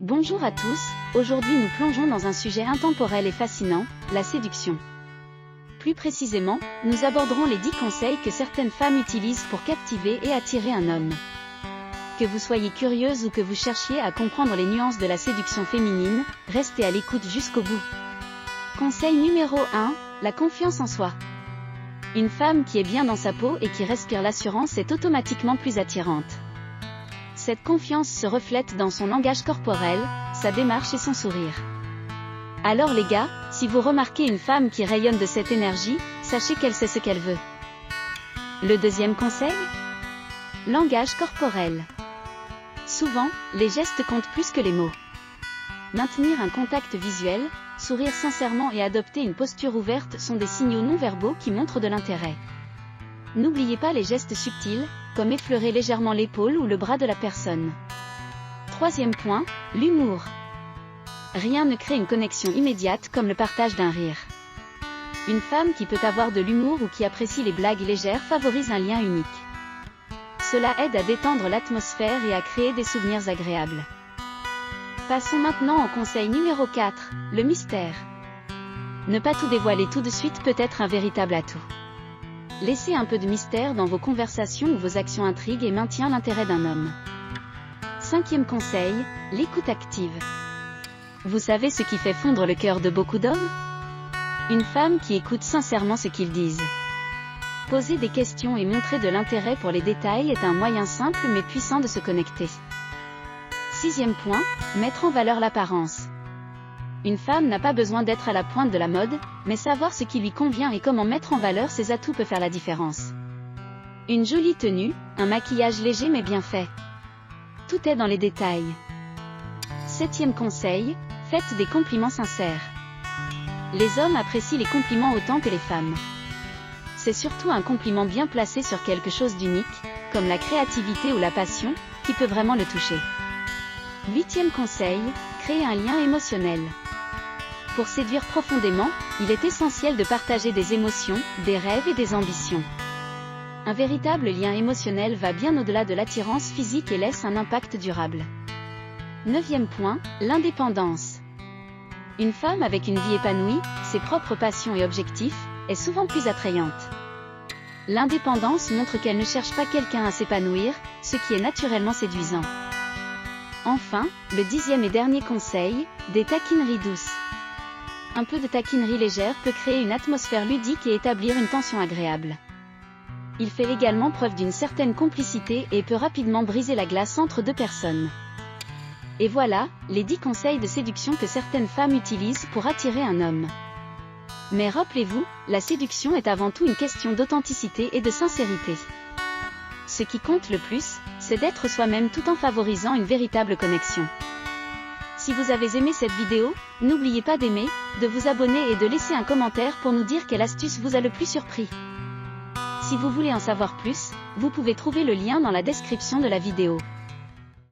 Bonjour à tous, aujourd'hui nous plongeons dans un sujet intemporel et fascinant, la séduction. Plus précisément, nous aborderons les 10 conseils que certaines femmes utilisent pour captiver et attirer un homme. Que vous soyez curieuse ou que vous cherchiez à comprendre les nuances de la séduction féminine, restez à l'écoute jusqu'au bout. Conseil numéro 1, la confiance en soi. Une femme qui est bien dans sa peau et qui respire l'assurance est automatiquement plus attirante. Cette confiance se reflète dans son langage corporel, sa démarche et son sourire. Alors les gars, si vous remarquez une femme qui rayonne de cette énergie, sachez qu'elle sait ce qu'elle veut. Le deuxième conseil ? Langage corporel. Souvent, les gestes comptent plus que les mots. Maintenir un contact visuel, sourire sincèrement et adopter une posture ouverte sont des signaux non-verbaux qui montrent de l'intérêt. N'oubliez pas les gestes subtils, comme effleurer légèrement l'épaule ou le bras de la personne. Troisième point, l'humour. Rien ne crée une connexion immédiate comme le partage d'un rire. Une femme qui peut avoir de l'humour ou qui apprécie les blagues légères favorise un lien unique. Cela aide à détendre l'atmosphère et à créer des souvenirs agréables. Passons maintenant au conseil numéro 4, le mystère. Ne pas tout dévoiler tout de suite peut être un véritable atout. Laissez un peu de mystère dans vos conversations ou vos actions intrigues et maintient l'intérêt d'un homme. Cinquième conseil, l'écoute active. Vous savez ce qui fait fondre le cœur de beaucoup d'hommes ? Une femme qui écoute sincèrement ce qu'ils disent. Poser des questions et montrer de l'intérêt pour les détails est un moyen simple mais puissant de se connecter. Sixième point, mettre en valeur l'apparence. Une femme n'a pas besoin d'être à la pointe de la mode, mais savoir ce qui lui convient et comment mettre en valeur ses atouts peut faire la différence. Une jolie tenue, un maquillage léger mais bien fait. Tout est dans les détails. Septième conseil, faites des compliments sincères. Les hommes apprécient les compliments autant que les femmes. C'est surtout un compliment bien placé sur quelque chose d'unique, comme la créativité ou la passion, qui peut vraiment le toucher. Huitième conseil, créer un lien émotionnel. Pour séduire profondément, il est essentiel de partager des émotions, des rêves et des ambitions. Un véritable lien émotionnel va bien au-delà de l'attirance physique et laisse un impact durable. Neuvième point, l'indépendance. Une femme avec une vie épanouie, ses propres passions et objectifs, est souvent plus attrayante. L'indépendance montre qu'elle ne cherche pas quelqu'un à s'épanouir, ce qui est naturellement séduisant. Enfin, le 10e et dernier conseil, des taquineries douces. Un peu de taquinerie légère peut créer une atmosphère ludique et établir une tension agréable. Il fait également preuve d'une certaine complicité et peut rapidement briser la glace entre deux personnes. Et voilà, les 10 conseils de séduction que certaines femmes utilisent pour attirer un homme. Mais rappelez-vous, la séduction est avant tout une question d'authenticité et de sincérité. Ce qui compte le plus, c'est d'être soi-même tout en favorisant une véritable connexion. Si vous avez aimé cette vidéo, n'oubliez pas d'aimer, de vous abonner et de laisser un commentaire pour nous dire quelle astuce vous a le plus surpris. Si vous voulez en savoir plus, vous pouvez trouver le lien dans la description de la vidéo.